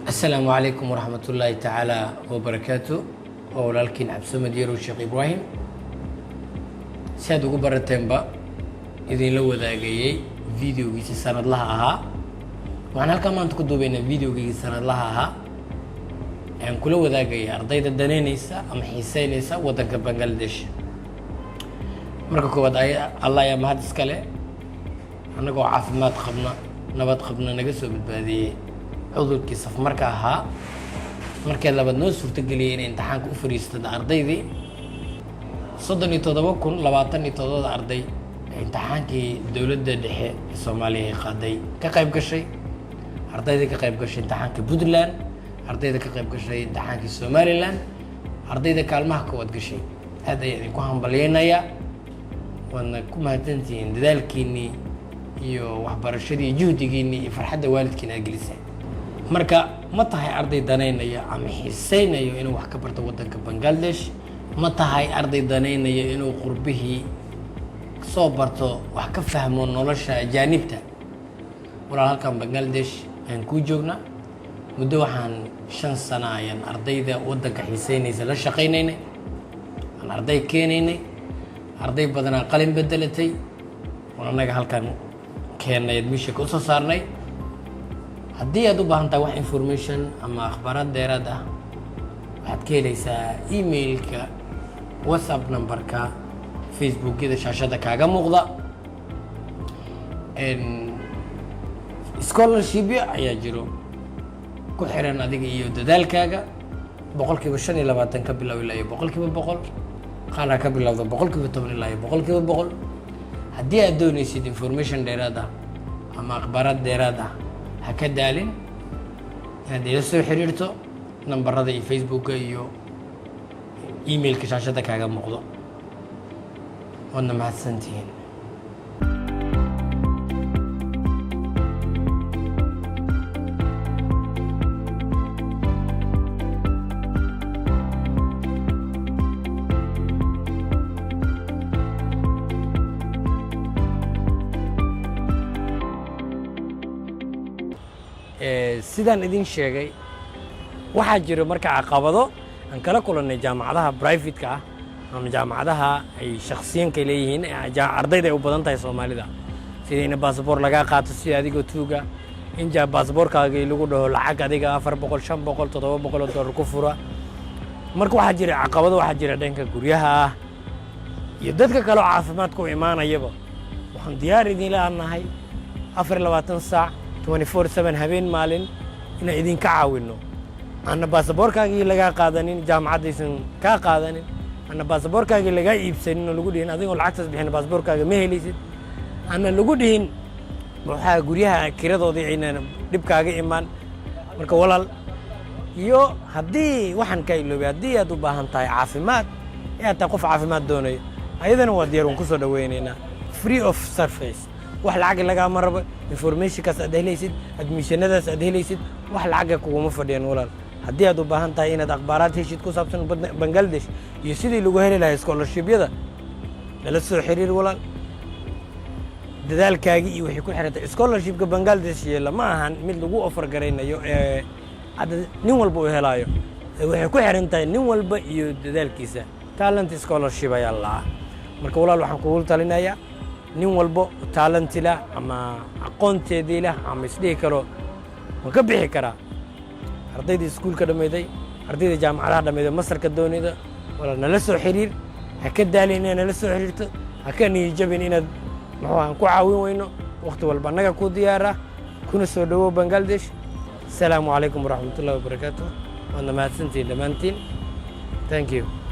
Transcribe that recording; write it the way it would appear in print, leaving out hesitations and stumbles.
السلام عليكم ورحمة الله تعالى وبركاته. ولكن عبسو مديرو الشيخ إبراهيم سادو برتنبا إذن لو ذاقيي فيديو جيسي سند لها أها وعنا كمان تكدو بين فيديو جيسي سند لها أها يعني كلو ذاقيي أرضيد الدنينيسا أم حيسينيسا ودنك بنغلاديش مركو كواد الله يا مهد اسكالي أنا قو عافمات خبنا نبات خبنا نقصو بالبادية cudurkii safmarka ahaa markii labaad noo suurtageliyay in imtixaanka u fariistada ardaydii 37,027 arday imtixaankii dawladda dhexe ee Soomaaliya ay qaaday ka qayb gashay ardayda ka qayb gashay imtixaanka Puntland ardayda ka qayb gashay imtixaanka Somaliland ardayda kaalmaha kood gashay aad ay ku hambalyeynaya wana ku mahadsantiin dadaalkiini iyo waxbarashadii juhdigiini iyo farxadda waalidkiina gelisay marka ma tahay arday danaynaya ama xiiseynayo inuu wax ka barto wadanka Bangladesh ma tahay arday danaynaya inuu qurbihii soo barto wax ka fahmo nolosha ajaanibta walaalkan Bangladesh aan ku joogna muddo waxaan 5 sano ayaan ardayda wadanka xiiseynaysa la shaqeynayna aan arday keenaynay arday badan qalin bedelatay wanaga halkan keenay admission ku soo saarnay haddii aad u baahan tahay wax information ama akhbaarad dheeraad ah waxaad ka helaysaa emailka whatsapp numberka facebookida shaashada kaaga muuqda scholarship ayaa jiro ku xiran adiga iyo dadaalkaaga 25% ka bilow ilaa 100% qaar ka bilowda 10% ilaa 100% haddii aad doonaysid information dheeraad ah ama akhbaarad dheeraad ah هكذا هذه لسه حريرته نمبر هذا فيسبوك iyo ايميل كشاشته كاغا موقدو وانا مع سنتين sidaan idin sheegay waxa jira marka caqabado aan kala kulanay jaamacadaha private-ka ah ama jaamacadaha ay shakhsiyanka leeyihiin ardayda ay u badan tahay Soomaalida sidayna baasaboor laga qaato si adiga tuuga in baasaboorkaaga lagu dhaho lacag adiga 400 500 700 ku fura marka waxa jira caqabado waxa jira dhanka guryaha iyo dadka kale oo caafimaadku imaanayaba waxaan diyaar idin leenahay 24 saac 24/7 habeen maalin ina idin ka caawino ana baasaboorkaaga laga qaadanin jaamacadaysan ka qaadanin ana baasaboorkaaga laga iibsanin lagu dhihin adigoo lacagtaas bixin baasaboorkaaga ma helaysid ana lagu dhihin waxa guryaha kiradooda ayna dibkaaga imaan marka walaal iyo hadii waxan ka iloobi hadii aad u baahan tahay caafimaad aad qof caafimaad doonayo ayadana waa diyaar ku soo dhaweynayna free of service wax lacag laga marabo information kaas aad helaysid admissionadaas aad helaysid wax lacag kuuma fadhiyaan walaal hadii aad u baahan tahay inaad akhbaaraad heshid ku saabsan Bangladesh iyo sidii lagu heli lahaa scholarship-yada la soo xiriir walaal dadaalkaaga iyo wixii ku xirantay scholarship-ka Bangladesh lama ahan mid lagu offer gareynayo nin walba uu helaayo waxay ku xirantahay nin walba iyo dadaalkiisa talent scholarship ayaa la marka walaal waxaan kugu talinayaa nin walbo talent ila ama aqoonteedii la ama isdii karo ma ka bixi kara ardayda iskuulka dhameeday ardayda jaamacadaha dhameeday masarka doonida wala nala soo xiriir ha ka daalin nala soo xiriirto ha ka niyajabin inaad maxaan ku caawin weyno waqti walba naga ku diyaara kuna soo dhawo Bangladesh. Assalamu alaykum wa rahmatullahi wa barakatuh. Wa mahadsantiin dhamaantiin. Thank you.